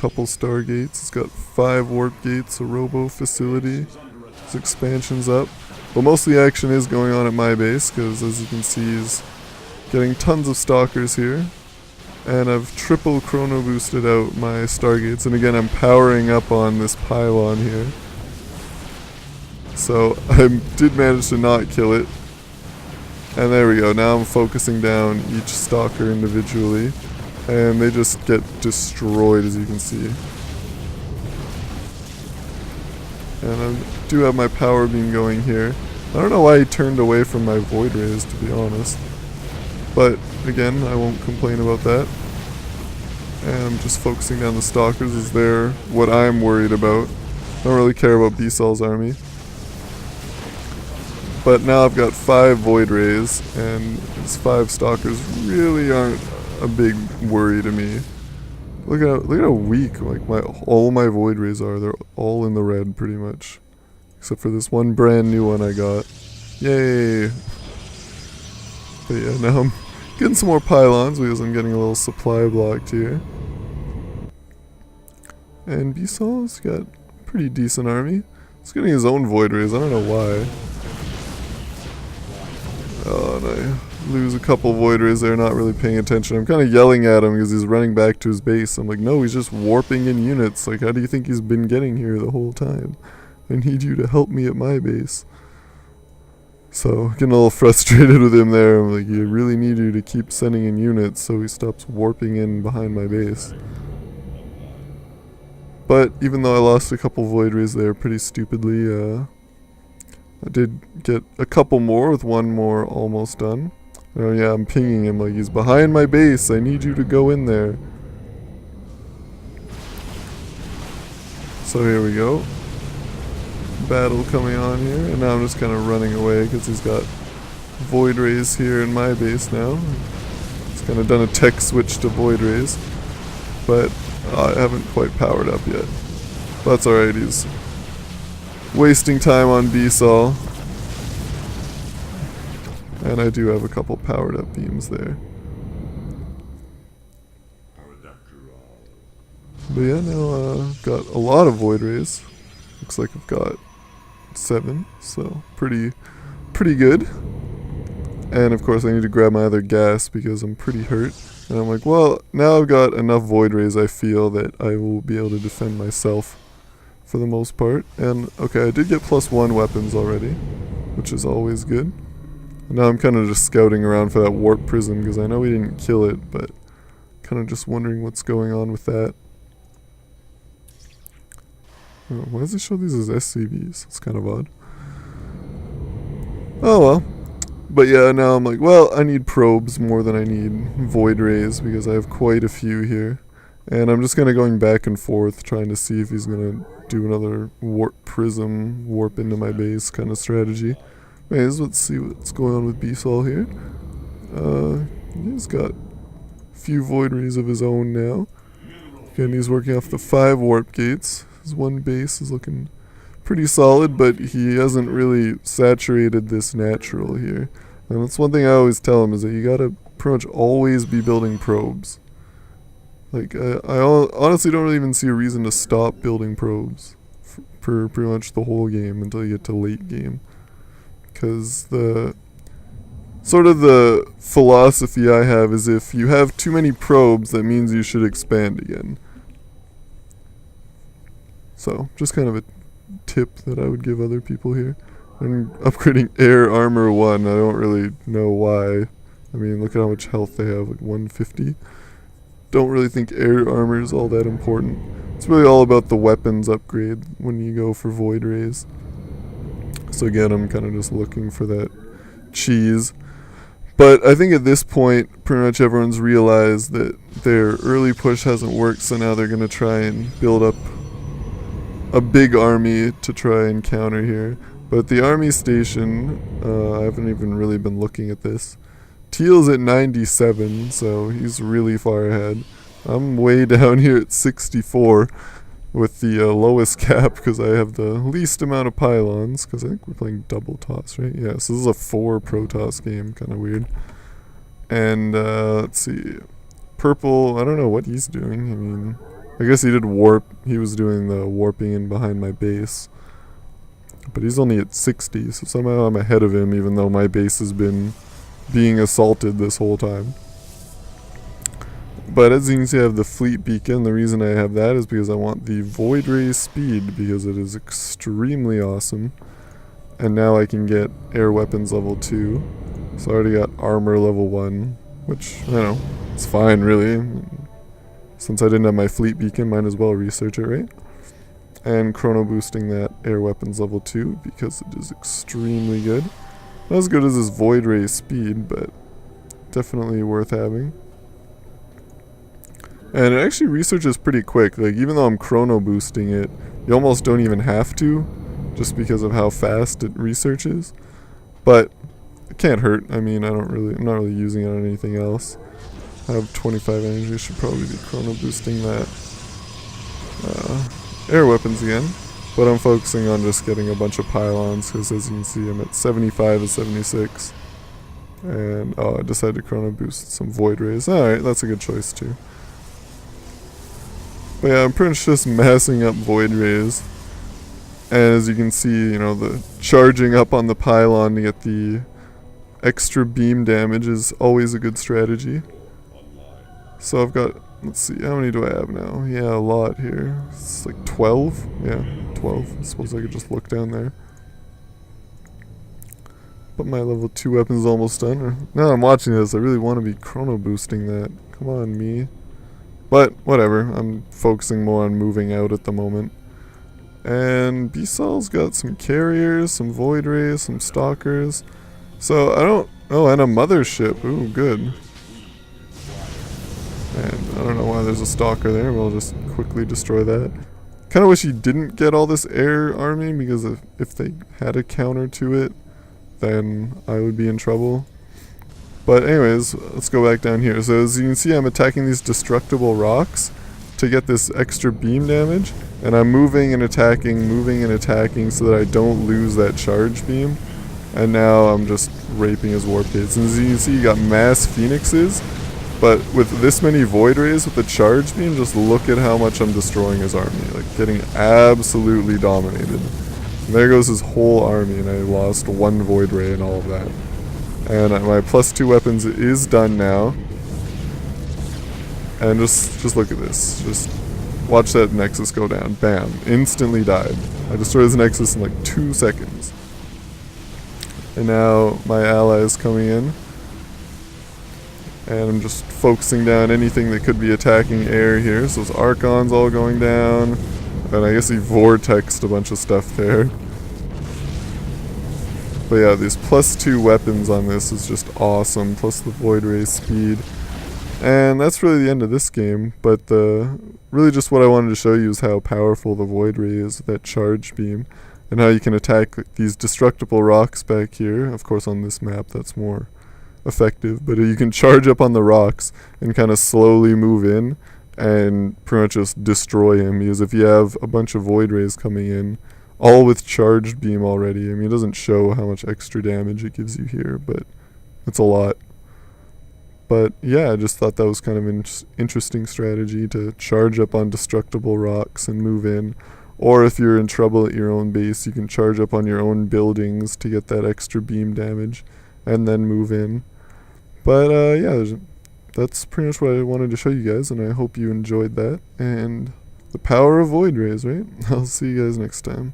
couple stargates. It's got 5 warp gates, a robo facility. His expansion's up. But most of the action is going on at my base, because as you can see, he's getting tons of stalkers here. And I've triple chrono boosted out my stargates. And again, I'm powering up on this pylon here. So I did manage to not kill it. And there we go. Now I'm focusing down each stalker individually. And they just get destroyed, as you can see. And I do have my power beam going here. I don't know why he turned away from my void rays, to be honest. But again, I won't complain about that. And I'm just focusing down the stalkers as they're what I'm worried about. I don't really care about B-Sol's army. But now I've got 5 void rays, and these 5 stalkers really aren't a big worry to me. Look at how weak all my void rays are. They're all in the red pretty much, except for this one brand new one I got. Yay! But yeah, now I'm getting some more pylons because I'm getting a little supply blocked here. And B-Sol's got a pretty decent army. He's getting his own void rays. I don't know why. Oh, and I lose a couple void rays there, not really paying attention. I'm kind of yelling at him because he's running back to his base. I'm like, no, he's just warping in units. Like, how do you think he's been getting here the whole time? I need you to help me at my base. So, getting a little frustrated with him there. I'm like, I really need you to keep sending in units so he stops warping in behind my base. But even though I lost a couple void rays there pretty stupidly, I did get a couple more with one more almost done. Oh yeah, I'm pinging him like he's behind my base. I need you to go in there. So here we go. Battle coming on here, and now I'm just kind of running away because he's got void rays here in my base now. He's kind of done a tech switch to void rays, but I haven't quite powered up yet. But that's alright, he's wasting time on B-Sol. And I do have a couple powered up beams there. But yeah, now I've got a lot of void rays. Looks like I've got 7, so pretty good. And of course I need to grab my other gas because I'm pretty hurt. And I'm like, well, now I've got enough void rays I feel that I will be able to defend myself for the most part. And okay, I did get +1 weapons already, which is always good. And now I'm kind of just scouting around for that warp prism because I know we didn't kill it, but kind of just wondering what's going on with that. Oh, why does it show these as SCVs? It's kind of odd. Oh well. But yeah, now I'm like, well, I need probes more than I need void rays because I have quite a few here. And I'm just kind of going back and forth trying to see if he's going to do another warp prism, warp into my base kind of strategy. Anyways, let's see what's going on with B-Sol here. He's got a few void rays of his own now. Again, he's working off the 5 warp gates. His one base is looking pretty solid, but he hasn't really saturated this natural here. And that's one thing I always tell him, is that you gotta pretty much always be building probes. Like, I honestly don't really even see a reason to stop building probes for pretty much the whole game until you get to late game. Because the philosophy I have is if you have too many probes, that means you should expand again. So, just kind of a tip that I would give other people here. I'm upgrading Air Armor 1, I don't really know why. I mean, look at how much health they have, like 150. Don't really think Air Armor is all that important. It's really all about the weapons upgrade when you go for Void Rays. So again, I'm kind of just looking for that cheese. But I think at this point, pretty much everyone's realized that their early push hasn't worked, so now they're going to try and build up a big army to try and counter here. But the army station, I haven't even really been looking at this. Teal's at 97, so he's really far ahead. I'm way down here at 64 with the lowest cap because I have the least amount of pylons, because I think we're playing double toss, right? Yeah, so this is a 4 Protoss game, kind of weird. And let's see. Purple, I don't know what he's doing. I mean, I I guess he did warp. He was doing the warping in behind my base. But he's only at 60, so somehow I'm ahead of him even though my base has been being assaulted this whole time. But as you can see, I have the fleet beacon. The reason I have that is because I want the void ray speed because it is extremely awesome. And now I can get air weapons level 2. So I already got armor level 1, which, I don't know, it's fine really. Since I didn't have my fleet beacon, might as well research it, right? And chrono boosting that air weapons level 2 because it is extremely good. Not as good as this void ray speed, but definitely worth having. And it actually researches pretty quick. Like, even though I'm chrono boosting it, you almost don't even have to, just because of how fast it researches. But it can't hurt. I mean, I'm not really using it on anything else. I have 25 energy, should probably be chrono boosting that air weapons again. But I'm focusing on just getting a bunch of pylons, because as you can see, I'm at 75 and 76. And I decided to chrono boost some void rays. Alright, that's a good choice too. But yeah, I'm pretty much just massing up void rays. And as you can see, you know, the charging up on the pylon to get the extra beam damage is always a good strategy. So I've got, let's see, how many do I have now? Yeah, a lot here. It's like 12? Yeah, 12. I suppose I could just look down there. But my level 2 weapon is almost done. Now that I'm watching this, I really want to be chrono boosting that. Come on, me. But, whatever. I'm focusing more on moving out at the moment. And B-Sol's got some carriers, some void rays, some stalkers. So, I don't... Oh, and a mothership. Ooh, good. And I don't know why there's a stalker there. We'll just quickly destroy that. Kind of wish he didn't get all this air army, because if they had a counter to it, then I would be in trouble. But anyways, let's go back down here. So as you can see, I'm attacking these destructible rocks to get this extra beam damage. And I'm moving and attacking so that I don't lose that charge beam. And now I'm just raping his warp gates. And as you can see, you got mass phoenixes. But with this many void rays with the charge beam, just look at how much I'm destroying his army. Like, getting absolutely dominated. And there goes his whole army, and I lost one void ray and all of that. And my +2 weapons is done now. And just look at this. Just watch that Nexus go down. Bam. Instantly died. I destroyed his Nexus in like 2 seconds. And now my ally is coming in. And I'm just focusing down anything that could be attacking air here. So those Archons all going down. And I guess he vortexed a bunch of stuff there. But yeah, these +2 weapons on this is just awesome, plus the void ray speed. And that's really the end of this game, but really just what I wanted to show you is how powerful the void ray is with that charge beam, and how you can attack these destructible rocks back here. Of course on this map that's more effective, but you can charge up on the rocks and kind of slowly move in and pretty much just destroy him, because if you have a bunch of void rays coming in, all with charged beam already. I mean, it doesn't show how much extra damage it gives you here, but it's a lot. But yeah, I just thought that was kind of an interesting strategy to charge up on destructible rocks and move in. Or if you're in trouble at your own base, you can charge up on your own buildings to get that extra beam damage and then move in. But yeah, that's pretty much what I wanted to show you guys, and I hope you enjoyed that. And the power of void rays, right? I'll see you guys next time.